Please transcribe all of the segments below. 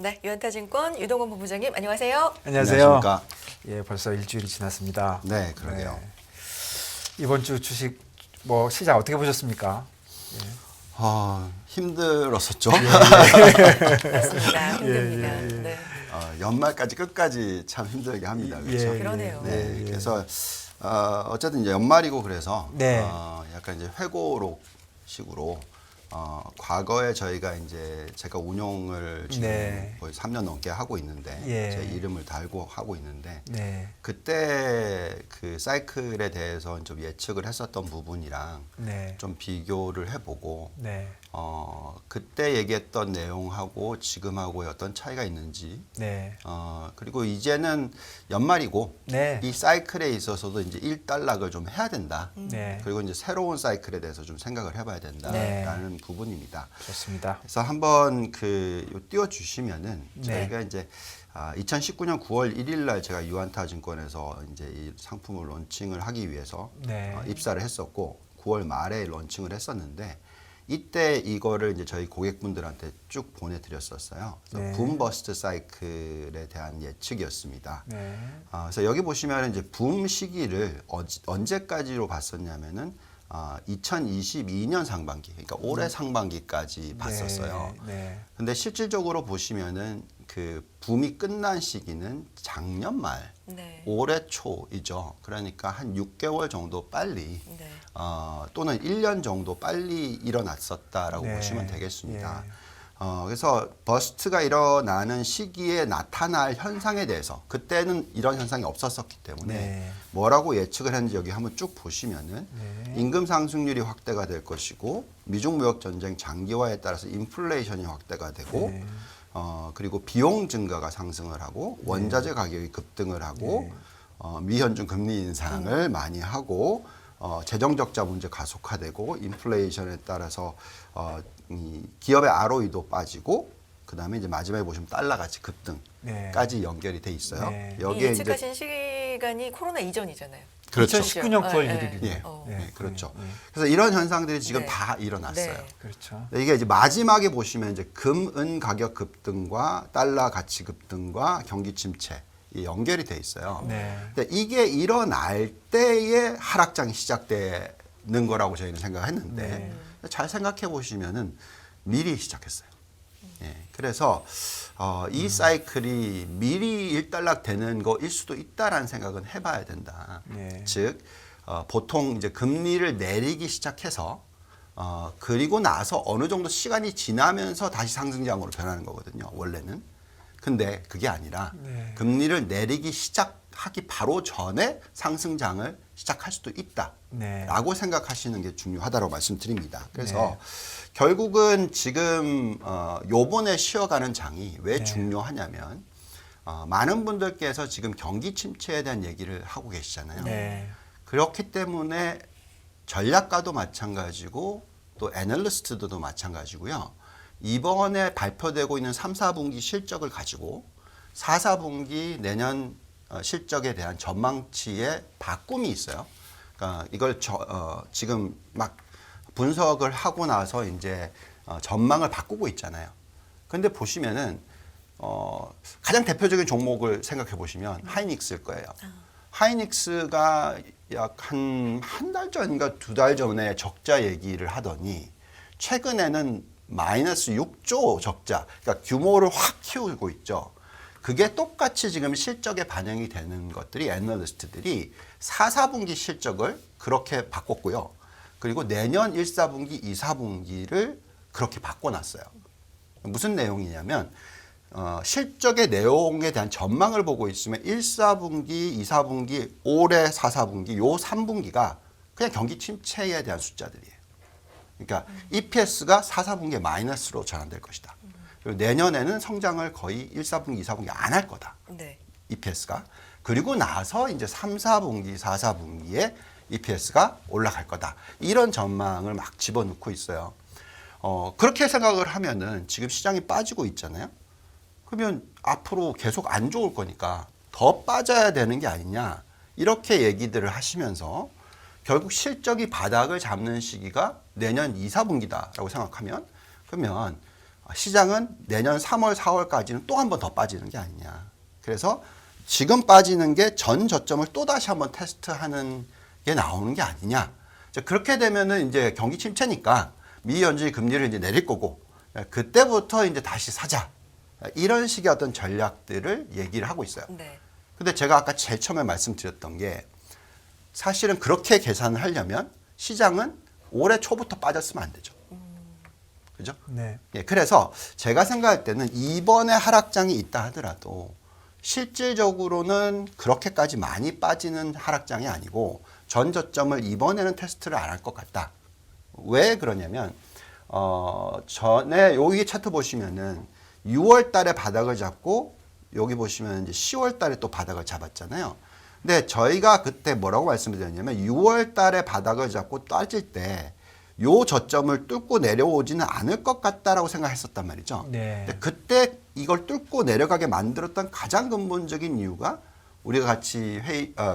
네, 유한타증권 유동건 본부장님 안녕하세요. 안녕하세요. 안녕하십니까. 예, 벌써 일주일이 지났습니다. 네, 그러게요. 이번 주 주식 시장 어떻게 보셨습니까? 힘들었었죠. 맞습니다. 힘듭니다. 네. 연말까지 끝까지 참 힘들게 합니다. 그렇죠? 그러네요. 네, 그래서 어쨌든 이제 연말이고 그래서 네. 약간 이제 회고록식으로 과거에 저희가 이제 제가 운용을 지금 네. 거의 3년 넘게 하고 있는데 예. 제 이름을 달고 하고 있는데 네. 그때 그 사이클에 대해서 좀 예측을 했었던 부분이랑 네. 좀 비교를 해보고 네. 그때 얘기했던 내용하고 지금하고의 어떤 차이가 있는지 네. 그리고 이제는 연말이고 네. 이 사이클에 있어서도 이제 일단락을 좀 해야 된다. 네. 그리고 이제 새로운 사이클에 대해서 좀 생각을 해봐야 된다라는 네. 부분입니다. 좋습니다. 그래서 한번 띄워주시면은 네. 저희가 이제 2019년 9월 1일 날 제가 유한타증권에서 이제 이 상품을 론칭을 하기 위해서 네. 입사를 했었고 9월 말에 론칭을 했었는데 이때 이거를 이제 저희 고객분들한테 쭉 보내드렸었어요. 그래서 네. 붐 버스트 사이클에 대한 예측이었습니다. 네. 그래서 여기 보시면 이제 붐 시기를 언제까지로 봤었냐면은 2022년 상반기, 그러니까 올해 상반기까지 봤었어요. 네. 근데 실질적으로 보시면은 그 붐이 끝난 시기는 작년 말, 네. 올해 초이죠. 그러니까 한 6개월 정도 빨리 네. 또는 1년 정도 빨리 일어났었다라고 네. 보시면 되겠습니다. 예. 그래서 버스트가 일어나는 시기에 나타날 현상에 대해서 그때는 이런 현상이 없었었기 때문에 네. 뭐라고 예측을 했는지 여기 한번 쭉 보시면은 네. 임금 상승률이 확대가 될 것이고 미중 무역 전쟁 장기화에 따라서 인플레이션이 확대가 되고 네. 그리고 비용 증가가 상승을 하고 원자재 가격이 급등을 하고 미현중 금리 인상을 많이 하고 재정 적자 문제 가속화되고 인플레이션에 따라서 이 기업의 ROE도 빠지고 그다음에 이제 마지막에 보시면 달러 가치 급등까지 연결이 돼 있어요. 네. 이 여기에 예측하신 시간이 코로나 이전이잖아요. 그렇죠. 2019년 9월 네. 1일이요. 예, 네. 네, 그렇죠. 네. 그래서 이런 현상들이 지금 네. 다 일어났어요. 네. 그렇죠. 이게 이제 마지막에 보시면 이제 금, 은 가격 급등과 달러 가치 급등과 경기 침체 이 연결이 돼 있어요. 네. 근데 이게 일어날 때에 하락장이 시작되는 거라고 저희는 생각했는데 네. 잘 생각해 보시면은 미리 시작했어요. 예, 그래서 이 사이클이 미리 일단락 되는 거일 수도 있다라는 생각은 해봐야 된다. 네. 즉 보통 이제 금리를 내리기 시작해서 그리고 나서 어느 정도 시간이 지나면서 다시 상승장으로 변하는 거거든요. 원래는. 근데 그게 아니라 네. 금리를 내리기 시작하기 바로 전에 상승장을 시작할 수도 있다라고 네. 생각하시는 게 중요하다고 말씀드립니다. 그래서 네. 결국은 지금 요번에 쉬어가는 장이 왜 네. 중요하냐면 많은 분들께서 지금 경기 침체에 대한 얘기를 하고 계시잖아요. 네. 그렇기 때문에 전략가도 마찬가지고 또 애널리스트들도 마찬가지고요. 이번에 발표되고 있는 3, 4분기 실적을 가지고 4, 4분기 내년 실적에 대한 전망치의 바꿈이 있어요. 그러니까 이걸 지금 막 분석을 하고 나서 이제 전망을 바꾸고 있잖아요. 근데 보시면은 가장 대표적인 종목을 생각해 보시면 하이닉스일 거예요. 하이닉스가 약 한 달 전인가 2달 전에 적자 얘기를 하더니 최근에는 마이너스 6조 적자, 그러니까 규모를 확 키우고 있죠. 그게 똑같이 지금 실적에 반영이 되는 것들이 애널리스트들이 4, 4분기 실적을 그렇게 바꿨고요. 그리고 내년 1, 4분기, 2, 4분기를 그렇게 바꿔놨어요. 무슨 내용이냐면 실적의 내용에 대한 전망을 보고 있으면 1, 4분기, 2, 4분기, 올해 4, 4분기, 요 3분기가 그냥 경기 침체에 대한 숫자들이에요. 그러니까 EPS가 4, 4분기에 마이너스로 전환될 것이다. 그리고 내년에는 성장을 거의 1, 4분기, 2, 4분기 안 할 거다. 네. EPS가. 그리고 나서 이제 3, 4분기, 4, 4분기에 EPS가 올라갈 거다. 이런 전망을 막 집어넣고 있어요. 그렇게 생각을 하면은 지금 시장이 빠지고 있잖아요. 그러면 앞으로 계속 안 좋을 거니까 더 빠져야 되는 게 아니냐. 이렇게 얘기들을 하시면서 결국 실적이 바닥을 잡는 시기가 내년 2, 4분기다라고 생각하면 그러면 시장은 내년 3월, 4월까지는 또 한 번 더 빠지는 게 아니냐. 그래서 지금 빠지는 게 전 저점을 또 다시 한번 테스트하는 게 나오는 게 아니냐. 그렇게 되면은 이제 경기 침체니까 미 연준이 금리를 이제 내릴 거고 그때부터 이제 다시 사자. 이런 식의 어떤 전략들을 얘기를 하고 있어요. 네. 근데 제가 아까 제일 처음에 말씀드렸던 게 사실은 그렇게 계산을 하려면 시장은 올해 초부터 빠졌으면 안 되죠. 그죠? 네. 예, 그래서 제가 생각할 때는 이번에 하락장이 있다 하더라도 실질적으로는 그렇게까지 많이 빠지는 하락장이 아니고 전 저점을 이번에는 테스트를 안 할 것 같다. 왜 그러냐면 전에 여기 차트 보시면은 6월 달에 바닥을 잡고 여기 보시면 이제 10월 달에 또 바닥을 잡았잖아요. 근데 저희가 그때 뭐라고 말씀드렸냐면 6월 달에 바닥을 잡고 따질 때 요 저점을 뚫고 내려오지는 않을 것 같다라고 생각했었단 말이죠. 네. 근데 그때 이걸 뚫고 내려가게 만들었던 가장 근본적인 이유가 우리가 같이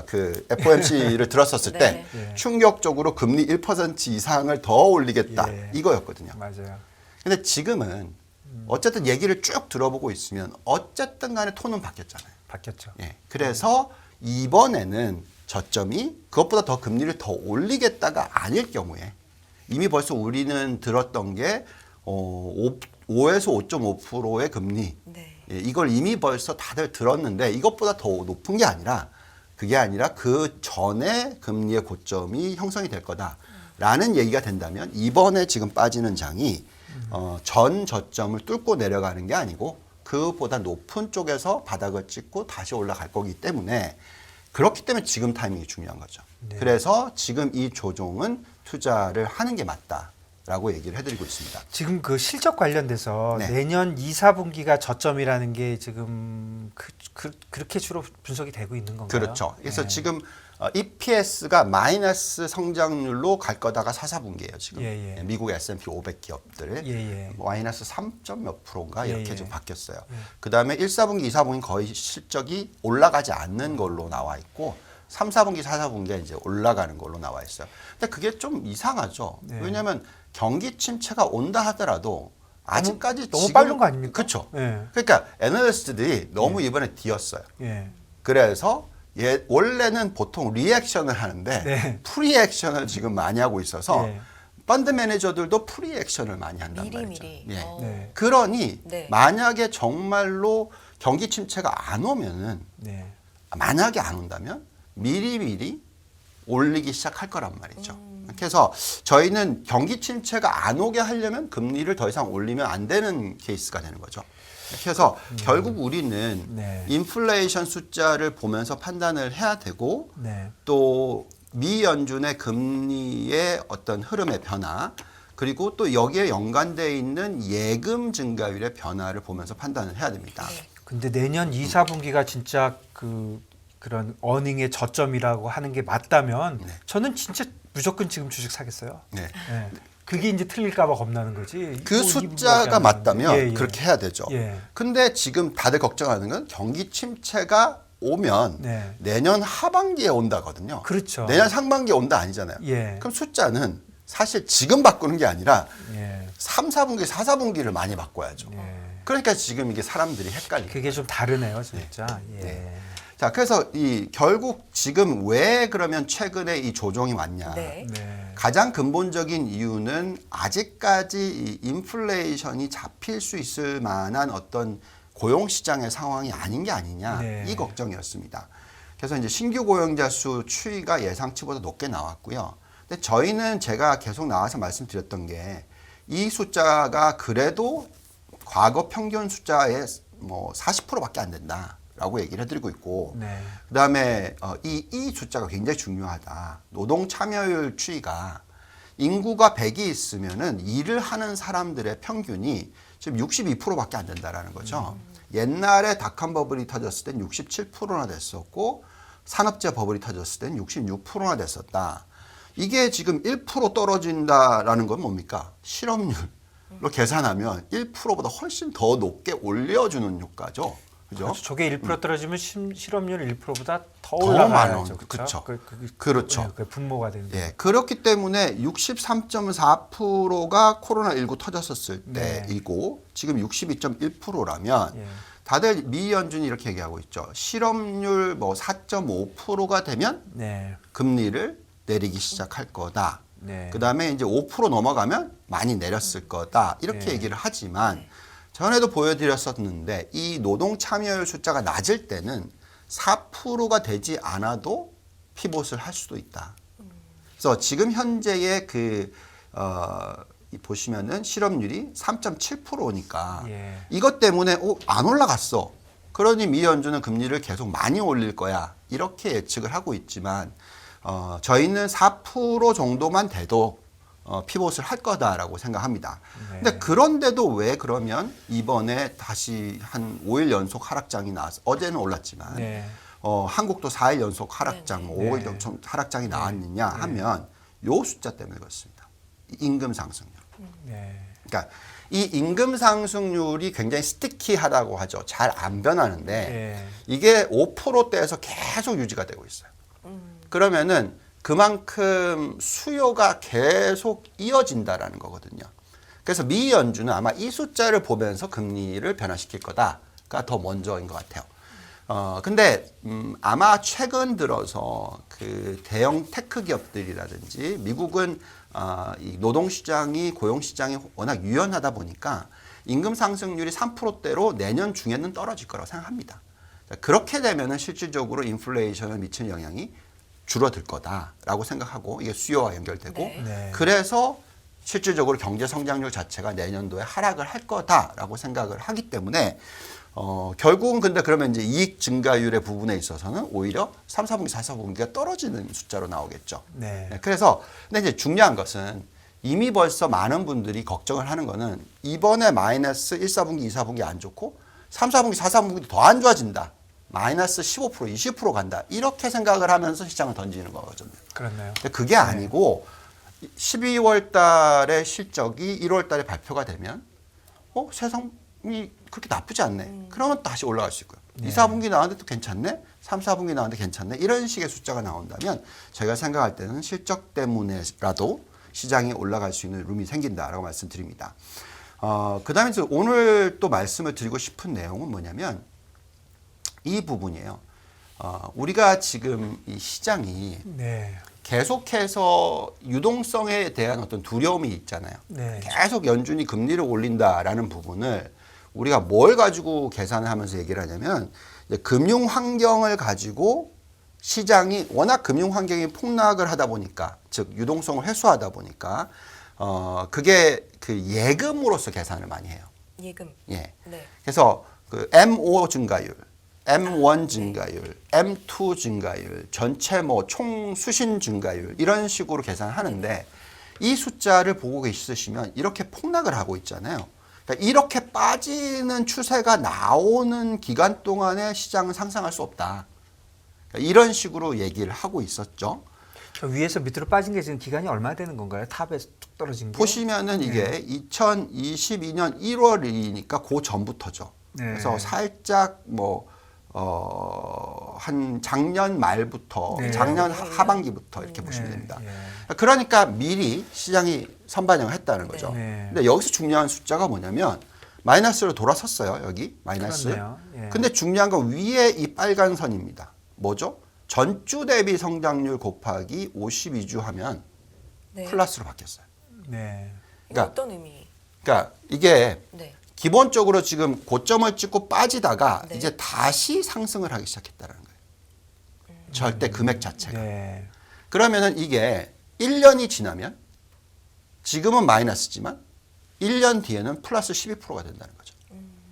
그 FOMC를 들었었을 때 네. 충격적으로 금리 1% 이상을 더 올리겠다 예. 이거였거든요. 맞아요. 근데 지금은 어쨌든 얘기를 쭉 들어보고 있으면 어쨌든 간에 톤은 바뀌었잖아요. 바뀌었죠. 예. 그래서 이번에는 저점이 그것보다 더 금리를 더 올리겠다가 아닐 경우에 이미 벌써 우리는 들었던 게 5에서 5.5%의 금리. 네. 예, 이걸 이미 벌써 다들 들었는데 이것보다 더 높은 게 아니라 그게 아니라 그 전에 금리의 고점이 형성이 될 거다라는 얘기가 된다면 이번에 지금 빠지는 장이 전 저점을 뚫고 내려가는 게 아니고 그보다 높은 쪽에서 바닥을 찍고 다시 올라갈 거기 때문에 그렇기 때문에 지금 타이밍이 중요한 거죠. 네. 그래서 지금 이 조종은 투자를 하는 게 맞다라고 얘기를 해드리고 있습니다. 지금 그 실적 관련돼서 네. 내년 2, 4분기가 저점이라는 게 지금 그렇게 주로 분석이 되고 있는 건가요? 그렇죠. 그래서 네. 지금 EPS가 마이너스 성장률로 갈 거다가 4, 4분기예요. 지금 예, 예. 미국 S&P 500 기업들 예, 예. 마이너스 3점 몇 프로인가 이렇게 예, 예. 좀 바뀌었어요. 그다음에 1, 4분기, 2, 4분기 거의 실적이 올라가지 않는 걸로 나와 있고 3, 4분기, 4, 4분기가 이제 올라가는 걸로 나와 있어요. 근데 그게 좀 이상하죠. 네. 왜냐하면 경기 침체가 온다 하더라도 아직까지 너무 지금- 빠른 거 아닙니까? 그렇죠. 예. 그러니까 애널리스트들이 너무 이번에 뒤었어요. 예. 그래서 원래는 보통 리액션을 하는데 네. 프리액션을 지금 많이 하고 있어서 예. 펀드 매니저들도 프리액션을 많이 한단 미리 말이죠. 미리. 예. 네. 그러니 네. 만약에 정말로 경기 침체가 안 오면은 네. 만약에 안 온다면 미리미리 올리기 시작할 거란 말이죠. 그래서 저희는 경기 침체가 안 오게 하려면 금리를 더 이상 올리면 안 되는 케이스가 되는 거죠. 그래서 결국 우리는 네. 인플레이션 숫자를 보면서 판단을 해야 되고 네. 또 미 연준의 금리의 어떤 흐름의 변화 그리고 또 여기에 연관되어 있는 예금 증가율의 변화를 보면서 판단을 해야 됩니다. 네. 근데 내년 2, 4분기가 진짜 그런 어닝의 저점이라고 하는 게 맞다면 네. 저는 진짜 무조건 지금 주식 사겠어요. 네. 예. 그게 이제 틀릴까봐 겁나는 거지. 그 뭐 숫자가 2분기밖에 안 맞다면 나는데. 예, 예. 그렇게 해야 되죠. 예. 근데 지금 다들 걱정하는 건 경기 침체가 오면 네. 내년 하반기에 온다거든요. 그렇죠. 내년 상반기에 온다 아니잖아요. 예. 그럼 숫자는 사실 지금 바꾸는 게 아니라 예. 3, 4분기, 4, 4분기를 많이 바꿔야죠. 예. 그러니까 지금 이게 사람들이 헷갈리죠. 그게 좀 다르네요, 진짜. 예. 네. 자, 그래서 결국 지금 왜 그러면 최근에 이 조정이 왔냐? 네. 네. 가장 근본적인 이유는 아직까지 이 인플레이션이 잡힐 수 있을 만한 어떤 고용 시장의 상황이 아닌 게 아니냐 네. 이 걱정이었습니다. 그래서 이제 신규 고용자 수 추이가 예상치보다 높게 나왔고요. 근데 저희는 제가 계속 나와서 말씀드렸던 게 이 숫자가 그래도 과거 평균 숫자의 뭐 40%밖에 안 된다라고 얘기를 해드리고 있고, 네. 그다음에 이 숫자가 굉장히 중요하다. 노동 참여율 추이가 인구가 100이 있으면은 일을 하는 사람들의 평균이 지금 62%밖에 안 된다라는 거죠. 옛날에 닷컴 버블이 터졌을 땐 67%나 됐었고 산업재 버블이 터졌을 땐 66%나 됐었다. 이게 지금 1% 떨어진다라는 건 뭡니까? 실업률로 계산하면 1%보다 훨씬 더 높게 올려주는 효과죠. 그죠? 그렇죠. 저게 1% 떨어지면 실업률 1%보다 더 더 올라가죠. 많은, 그쵸. 그렇죠. 그렇죠. 그 분모가 되는 거예요. 예, 그렇기 때문에 63.4%가 코로나19 터졌었을 네. 때이고 지금 62.1%라면 예. 다들 미 연준이 이렇게 얘기하고 있죠. 실업률 뭐 4.5%가 되면 네. 금리를 내리기 시작할 거다. 네. 그다음에 이제 5% 넘어가면 많이 내렸을 거다. 이렇게 네. 얘기를 하지만 전에도 보여드렸었는데 이 노동 참여율 숫자가 낮을 때는 4%가 되지 않아도 피봇을 할 수도 있다. 그래서 지금 현재의 보시면은 실업률이 3.7%니까 예. 이것 때문에 안 올라갔어. 그러니 미 연준은 금리를 계속 많이 올릴 거야. 이렇게 예측을 하고 있지만 저희는 4% 정도만 돼도 피봇을 할 거다라고 생각합니다. 네. 근데 그런데도 왜 그러면 이번에 다시 한 5일 연속 하락장이 나왔어. 어제는 올랐지만 네. 한국도 4일 연속 하락장, 뭐 네. 5일 연속 하락장이 나왔느냐 하면 요 숫자 때문에 그렇습니다. 임금 상승률. 네. 그러니까 이 임금 상승률이 굉장히 스티키하다고 하죠. 잘 안 변하는데 네. 이게 5%대에서 계속 유지가 되고 있어요. 그러면은 그만큼 수요가 계속 이어진다라는 거거든요. 그래서 미 연준은 아마 이 숫자를 보면서 금리를 변화시킬 거다가 더 먼저인 것 같아요. 근데 아마 최근 들어서 그 대형 테크 기업들이라든지 미국은 이 노동시장이 고용시장이 워낙 유연하다 보니까 임금 상승률이 3%대로 내년 중에는 떨어질 거라고 생각합니다. 그렇게 되면은 실질적으로 인플레이션을 미치는 영향이 줄어들 거다라고 생각하고 이게 수요와 연결되고 네. 네. 그래서 실질적으로 경제 성장률 자체가 내년도에 하락을 할 거다라고 생각을 하기 때문에 결국은 근데 그러면 이제 이익 증가율의 부분에 있어서는 오히려 3, 4분기, 4, 4분기가 떨어지는 숫자로 나오겠죠. 네. 네, 그래서 근데 이제 중요한 것은 이미 벌써 많은 분들이 걱정을 하는 거는 이번에 마이너스 1, 4분기, 2, 4분기 안 좋고 3, 4분기, 4, 4분기도 더 안 좋아진다. 마이너스 15%, 20% 간다. 이렇게 생각을 하면서 시장을 던지는 거거든요. 그렇네요. 근데 그게 아니고 12월 달에 실적이 1월 달에 발표가 되면 세상이 그렇게 나쁘지 않네. 그러면 다시 올라갈 수 있고요. 네. 2, 4분기 나왔는데 또 괜찮네. 3, 4분기 나왔는데 괜찮네. 이런 식의 숫자가 나온다면 제가 생각할 때는 실적 때문에라도 시장이 올라갈 수 있는 룸이 생긴다라고 말씀드립니다. 그다음에 오늘 또 말씀을 드리고 싶은 내용은 뭐냐면 이 부분이에요. 우리가 지금 이 시장이 네. 계속해서 유동성에 대한 어떤 두려움이 있잖아요. 네. 계속 연준이 금리를 올린다라는 부분을 우리가 뭘 가지고 계산을 하면서 얘기를 하냐면 이제 금융 환경을 가지고 시장이 워낙 금융 환경이 폭락을 하다 보니까 즉 유동성을 회수하다 보니까 그게 그 예금으로서 계산을 많이 해요. 예금. 예. 네. 그래서 그 M5 증가율, M1 증가율, M2 증가율, 전체 뭐 총 수신 증가율 이런 식으로 계산하는데 이 숫자를 보고 계시면 이렇게 폭락을 하고 있잖아요. 그러니까 이렇게 빠지는 추세가 나오는 기간 동안에 시장은 상상할 수 없다. 그러니까 이런 식으로 얘기를 하고 있었죠. 저 위에서 밑으로 빠진 게 지금 기간이 얼마 되는 건가요? 탑에서 툭 떨어진 게? 보시면은 이게 2022년 1월이니까 그 전부터죠. 네. 그래서 살짝 한 작년 말부터 네. 작년 네. 하반기부터 이렇게 보시면 네. 됩니다. 예. 그러니까 미리 시장이 선반영을 했다는 거죠. 네. 근데 여기서 중요한 숫자가 뭐냐면 마이너스로 돌아섰어요. 여기 마이너스. 그렇네요. 예. 근데 중요한 건 위에 이 빨간 선입니다. 뭐죠? 전주 대비 성장률 곱하기 52주 하면 네. 플러스로 바뀌었어요. 네. 이거 그러니까- 어떤 의미? 그러니까 이게 네. 기본적으로 지금 고점을 찍고 빠지다가 네. 이제 다시 상승을 하기 시작했다는 거예요. 절대 금액 자체가. 네. 그러면은 이게 1년이 지나면 지금은 마이너스지만 1년 뒤에는 플러스 12%가 된다는 거죠.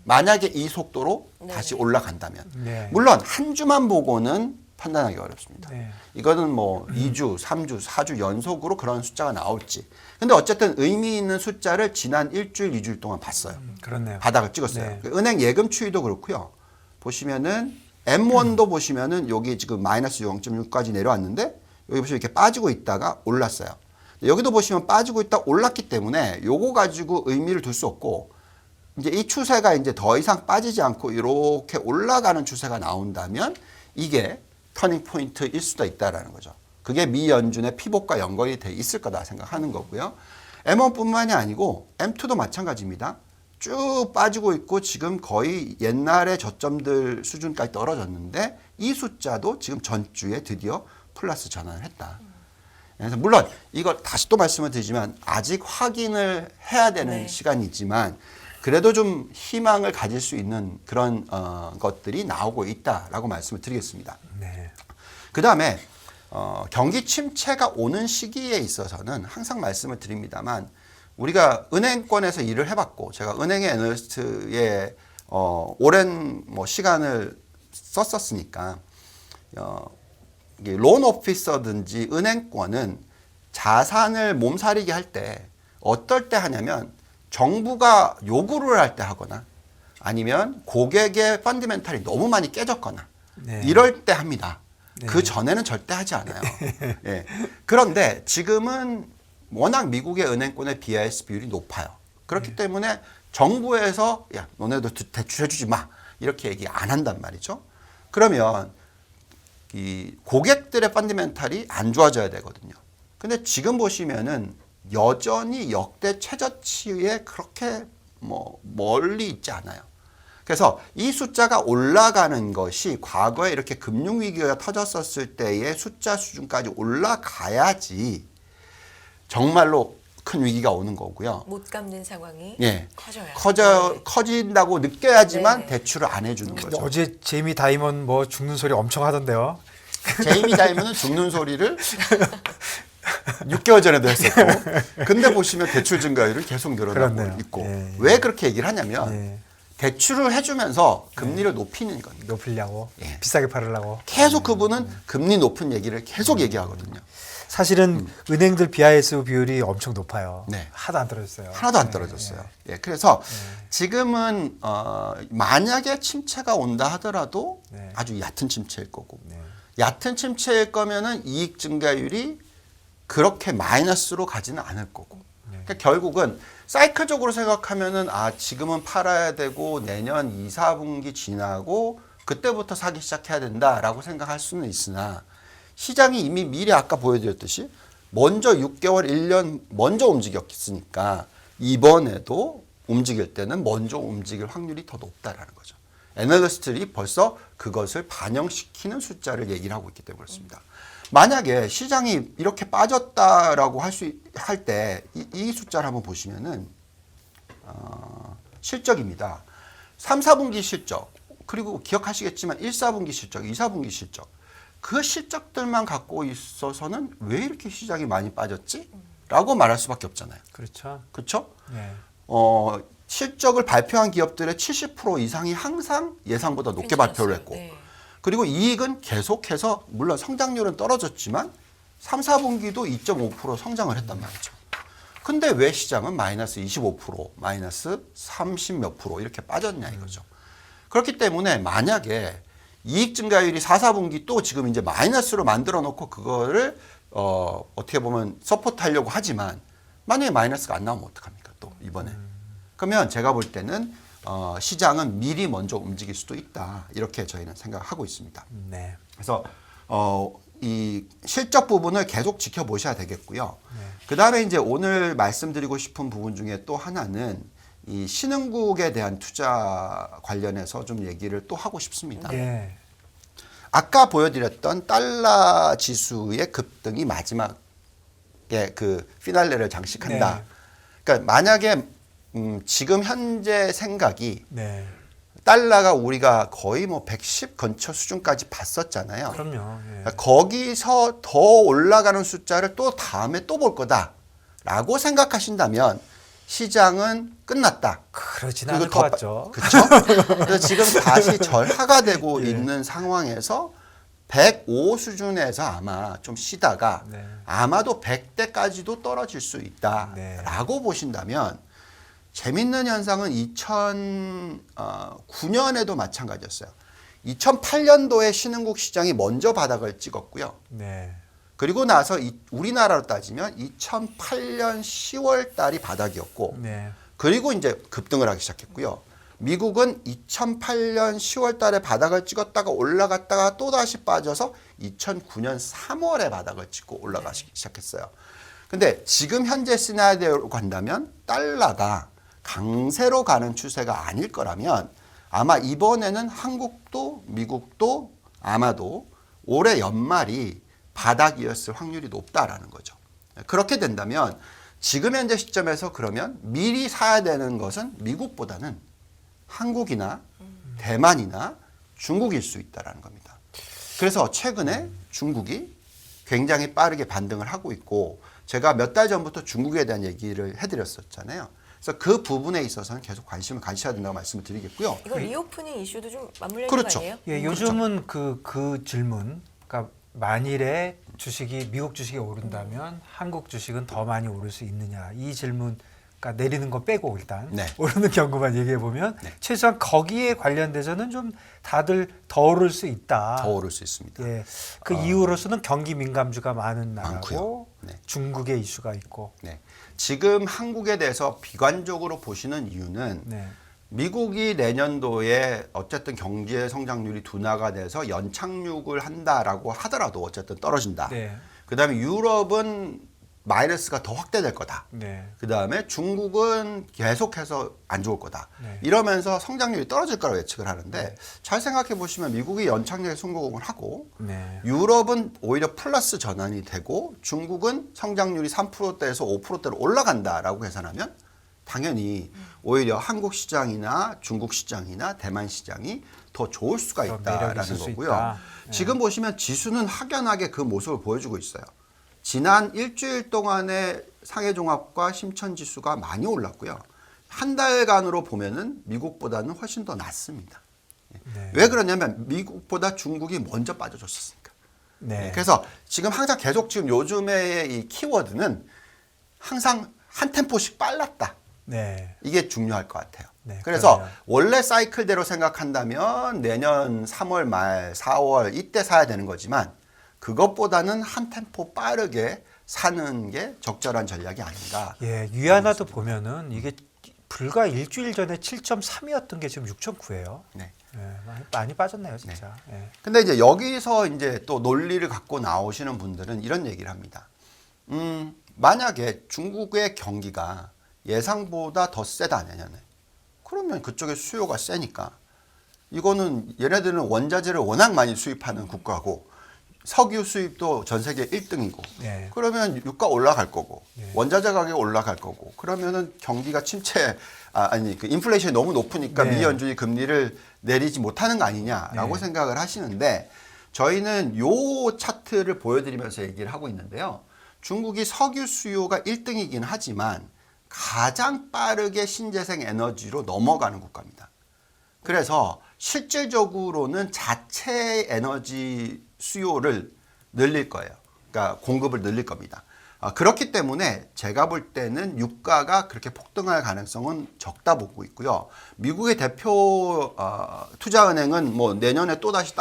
만약에 이 속도로 네. 다시 올라간다면. 네. 물론 한 주만 보고는 판단하기 어렵습니다. 네. 이거는 뭐 2주, 3주, 4주 연속으로 그런 숫자가 나올지. 근데 어쨌든 의미 있는 숫자를 지난 일주일, 2주일 동안 봤어요. 그렇네요. 바닥을 찍었어요. 네. 그 은행 예금 추이도 그렇고요. 보시면은 M1도 보시면은 여기 지금 마이너스 0.6까지 내려왔는데 여기 보시면 이렇게 빠지고 있다가 올랐어요. 여기도 보시면 빠지고 있다 올랐기 때문에 요거 가지고 의미를 둘 수 없고 이제 이 추세가 이제 더 이상 빠지지 않고 이렇게 올라가는 추세가 나온다면 이게 터닝 포인트일 수도 있다라는 거죠. 그게 미 연준의 피봇과 연관이 돼 있을 거다 생각하는 거고요. M1뿐만이 아니고 M2도 마찬가지입니다. 쭉 빠지고 있고 지금 거의 옛날의 저점들 수준까지 떨어졌는데 이 숫자도 지금 전주에 드디어 플러스 전환을 했다. 그래서 물론 이걸 다시 또 말씀을 드리지만 아직 확인을 해야 되는 네. 시간이지만 그래도 좀 희망을 가질 수 있는 그런 것들이 나오고 있다라고 말씀을 드리겠습니다. 네. 그다음에 경기 침체가 오는 시기에 있어서는 항상 말씀을 드립니다만 우리가 은행권에서 일을 해봤고 제가 은행의 애널리스트에 오랜 시간을 썼었으니까 이게 론 오피서든지 은행권은 자산을 몸살이게 할 때 어떨 때 하냐면 정부가 요구를 할 때 하거나 아니면 고객의 펀드멘탈이 너무 많이 깨졌거나 네. 이럴 때 합니다. 네. 그 전에는 절대 하지 않아요. 예. 그런데 지금은 워낙 미국의 은행권의 BIS 비율이 높아요. 그렇기 때문에 정부에서 야 너네도 대출해주지 마 이렇게 얘기 안 한단 말이죠. 그러면 이 고객들의 펀드멘탈이 안 좋아져야 되거든요. 근데 지금 보시면은 여전히 역대 최저치에 그렇게 멀리 있지 않아요. 그래서 이 숫자가 올라가는 것이 과거에 이렇게 금융위기가 터졌었을 때의 숫자 수준까지 올라가야지 정말로 큰 위기가 오는 거고요. 못 갚는 상황이 예. 커져야. 커진다고 느껴야지만 네. 대출을 안 해주는 거죠. 어제 제이미 다이먼 뭐 죽는 소리 엄청 하던데요. 제이미 다이먼은 죽는 소리를 6개월 전에도 했었고 근데 보시면 대출 증가율은 계속 늘어나고 그렇네요. 있고 예. 왜 그렇게 얘기를 하냐면 예. 대출을 해주면서 금리를 높이는 겁니다. 높이려고 예. 비싸게 팔으려고. 계속 그분은 금리 높은 얘기를 계속 얘기하거든요. 사실은 은행들 BIS 비율이 엄청 높아요. 네. 하나도 안 떨어졌어요. 하나도 안 네, 떨어졌어요. 예, 그래서 지금은 만약에 침체가 온다 하더라도 네. 아주 얕은 침체일 거고 네. 얕은 침체일 거면은 이익 증가율이 그렇게 마이너스로 가지는 않을 거고 그러니까 결국은 사이클적으로 생각하면은 지금은 팔아야 되고 내년 2, 4분기 지나고 그때부터 사기 시작해야 된다라고 생각할 수는 있으나 시장이 이미 미리 아까 보여드렸듯이 먼저 6개월, 1년 먼저 움직였으니까 이번에도 움직일 때는 먼저 움직일 확률이 더 높다라는 거죠. 애널리스트들이 벌써 그것을 반영시키는 숫자를 얘기를 하고 있기 때문에 그렇습니다. 만약에 시장이 이렇게 빠졌다라고 할 때 이 숫자를 한번 보시면은 실적입니다. 3, 4분기 실적 그리고 기억하시겠지만 1, 4분기 실적, 2, 4분기 실적 그 실적들만 갖고 있어서는 왜 이렇게 시장이 많이 빠졌지? 라고 말할 수밖에 없잖아요. 그렇죠. 그렇죠? 네. 실적을 발표한 기업들의 70% 이상이 항상 예상보다 높게 발표를 했고 네. 그리고 이익은 계속해서 물론 성장률은 떨어졌지만 3, 4분기도 2.5% 성장을 했단 말이죠. 근데 왜 시장은 마이너스 25%, 마이너스 30 몇 프로 이렇게 빠졌냐 이거죠. 그렇기 때문에 만약에 이익 증가율이 4, 4분기 또 지금 이제 마이너스로 만들어 놓고 그거를 어떻게 보면 서포트 하려고 하지만 만약에 마이너스가 안 나오면 어떡합니까 또 이번에. 그러면 제가 볼 때는 시장은 미리 먼저 움직일 수도 있다. 이렇게 저희는 생각하고 있습니다. 네. 그래서 이 실적 부분을 계속 지켜보셔야 되겠고요. 네. 그다음에 이제 오늘 말씀드리고 싶은 부분 중에 또 하나는 이 신흥국에 대한 투자 관련해서 좀 얘기를 또 하고 싶습니다. 네. 아까 보여드렸던 달러 지수의 급등이 마지막에 그 피날레를 장식한다. 네. 그러니까 만약에 지금 현재 생각이 네. 달러가 우리가 거의 110 근처 수준까지 봤었잖아요. 그럼요. 예. 그러니까 거기서 더 올라가는 숫자를 또 다음에 또 볼 거다라고 생각하신다면 시장은 끝났다. 그러진 않을 것 같죠. 그렇죠? 그래서 지금 다시 절하가 되고 있는 상황에서 105 수준에서 아마 좀 쉬다가 네. 아마도 100대까지도 떨어질 수 있다라고 보신다면 재밌는 현상은 2009년에도 마찬가지였어요. 2008년도에 신흥국 시장이 먼저 바닥을 찍었고요. 네. 그리고 나서 우리나라로 따지면 2008년 10월 달이 바닥이었고 네. 그리고 이제 급등을 하기 시작했고요. 미국은 2008년 10월 달에 바닥을 찍었다가 올라갔다가 또다시 빠져서 2009년 3월에 바닥을 찍고 올라가기 시작했어요. 근데 지금 현재 시나리오로 간다면 달러가 강세로 가는 추세가 아닐 거라면 아마 이번에는 한국도 미국도 아마도 올해 연말이 바닥이었을 확률이 높다라는 거죠. 그렇게 된다면 지금 현재 시점에서 그러면 미리 사야 되는 것은 미국보다는 한국이나 대만이나 중국일 수 있다라는 겁니다. 그래서 최근에 중국이 굉장히 빠르게 반등을 하고 있고 제가 몇 달 전부터 중국에 대한 얘기를 해드렸었잖아요. 그래서 그 부분에 있어서는 계속 관심을 가지셔야 된다고 말씀을 드리겠고요. 이거 리오프닝 이슈도 좀 맞물려 있는 그렇죠. 거 아니에요? 예, 요즘은 그 질문, 그러니까 만일에 주식이 미국 주식이 오른다면 한국 주식은 더 많이 오를 수 있느냐 이 질문. 그러니까 내리는 거 빼고 일단 네. 오르는 경우만 얘기해 보면 네. 최소한 거기에 관련돼서는 좀 다들 더 오를 수 있다. 더 오를 수 있습니다. 예, 그 이유로서는 경기 민감주가 많은 나라고 많고요. 네. 중국의 이슈가 있고. 네. 지금 한국에 대해서 비관적으로 보시는 이유는 네. 미국이 내년도에 어쨌든 경제 성장률이 둔화가 돼서 연착륙을 한다라고 하더라도 어쨌든 떨어진다. 네. 그다음에 유럽은 마이너스가 더 확대될 거다. 네. 그다음에 중국은 계속해서 안 좋을 거다. 네. 이러면서 성장률이 떨어질 거라고 예측을 하는데 잘 생각해 보시면 미국이 연착륙에 성공을 하고 네. 유럽은 오히려 플러스 전환이 되고 중국은 성장률이 3%대에서 5%대로 올라간다라고 계산하면 당연히 오히려 한국 시장이나 중국 시장이나 대만 시장이 더 좋을 수가 더 매력이 있다라는 있을 수 거고요. 있다. 네. 지금 보시면 지수는 확연하게 그 모습을 보여주고 있어요. 지난 일주일 동안의 상해종합과 심천지수가 많이 올랐고요. 한 달간으로 보면은 미국보다는 훨씬 더 낮습니다. 네. 왜 그러냐면 미국보다 중국이 먼저 빠져줬었으니까. 네. 그래서 지금 항상 계속 지금 요즘의 이 키워드는 항상 한 템포씩 빨랐다. 네. 이게 중요할 것 같아요. 네, 그래서 그러네요. 원래 사이클대로 생각한다면 내년 3월 말, 4월 이때 사야 되는 거지만 그것보다는 한 템포 빠르게 사는 게 적절한 전략이 아닌가. 예, 위안화도 보면은 이게 불과 일주일 전에 7.3이었던 게 지금 6.9예요. 네. 예, 많이 빠졌네요, 진짜. 예. 근데 이제 여기서 이제 또 논리를 갖고 나오시는 분들은 이런 얘기를 합니다. 만약에 중국의 경기가 예상보다 더 세다 내년에. 그러면 그쪽에 수요가 세니까 이거는 얘네들은 원자재를 워낙 많이 수입하는 국가고 석유 수입도 전 세계 1등이고 네. 그러면 유가 올라갈 거고 네. 원자재 가격 올라갈 거고 그러면은 경기가 그 인플레이션이 너무 높으니까 네. 미 연준이 금리를 내리지 못하는 거 아니냐라고 네. 생각을 하시는데 저희는 요 차트를 보여드리면서 얘기를 하고 있는데요. 중국이 석유 수요가 1등이긴 하지만 가장 빠르게 신재생 에너지로 넘어가는 국가입니다. 그래서 실질적으로는 자체 에너지 수요를 늘릴 거예요. 그러니까 공급을 늘릴 겁니다. 그렇기 때문에 제가 볼 때는 유가가 그렇게 폭등할 가능성은 적다 보고 있고요. 미국의 대표 투자은행은 뭐 내년에 또다시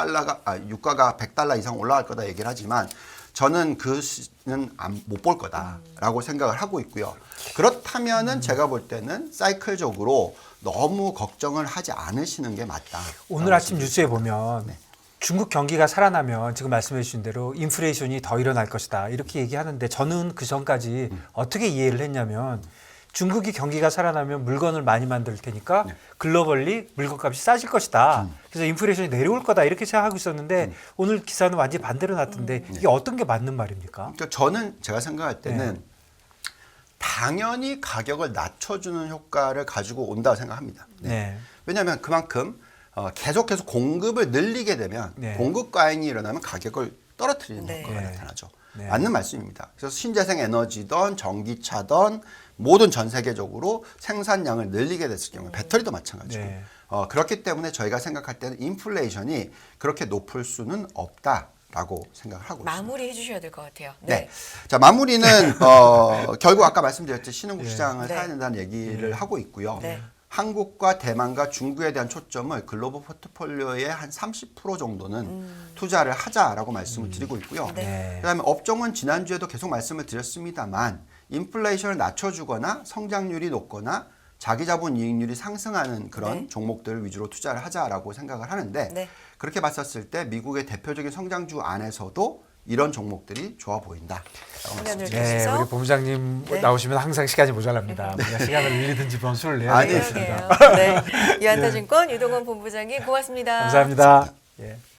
유가가 100달러 이상 올라갈 거다 얘기를 하지만 저는 그 시는 못 볼 거다라고 생각을 하고 있고요. 그렇다면은 제가 볼 때는 사이클적으로 너무 걱정을 하지 않으시는 게 맞다. 오늘 아침 뉴스에 보면 네. 중국 경기가 살아나면 지금 말씀해 주신 대로 인플레이션이 더 일어날 것이다 이렇게 얘기하는데 저는 그 전까지 어떻게 이해를 했냐면 중국이 경기가 살아나면 물건을 많이 만들 테니까 네. 글로벌리 물건값이 싸질 것이다. 그래서 인플레이션이 내려올 거다 이렇게 생각하고 있었는데 오늘 기사는 완전히 반대로 났던데 이게 어떤 게 맞는 말입니까? 그러니까 저는 제가 생각할 때는 당연히 가격을 낮춰주는 효과를 가지고 온다고 생각합니다. 네. 왜냐하면 그만큼 계속해서 공급을 늘리게 되면 네. 공급 과잉이 일어나면 가격을 떨어뜨리는 네. 효과가 네. 나타나죠. 네. 맞는 말씀입니다. 그래서 신재생 에너지든 전기차든 모든 전 세계적으로 생산량을 늘리게 됐을 경우에 배터리도 마찬가지고 네. 그렇기 때문에 저희가 생각할 때는 인플레이션이 그렇게 높을 수는 없다라고 생각을 하고 있습니다. 마무리해 주셔야 될 것 같아요. 네. 자, 마무리는 결국 아까 말씀드렸듯이 신흥국 네. 시장을 네. 사야 된다는 얘기를 하고 있고요. 네. 한국과 대만과 중국에 대한 초점을 글로벌 포트폴리오의 한 30% 정도는 투자를 하자라고 말씀을 드리고 있고요. 네. 그다음에 업종은 지난주에도 계속 말씀을 드렸습니다만 인플레이션을 낮춰주거나 성장률이 높거나 자기 자본 이익률이 상승하는 그런 네. 종목들 위주로 투자를 하자라고 생각을 하는데 네. 그렇게 봤었을 때 미국의 대표적인 성장주 안에서도 이런 종목들이 좋아 보인다. 화면을 네, 주시죠. 우리 본부장님 네. 나오시면 항상 시간이 모자랍니다. 우리가 시간을 늘리든지 번수를 내야 아니, 되겠습니다. 그러게요. 네. 유한타증권 유동원 본부장님 고맙습니다. 감사합니다. 예.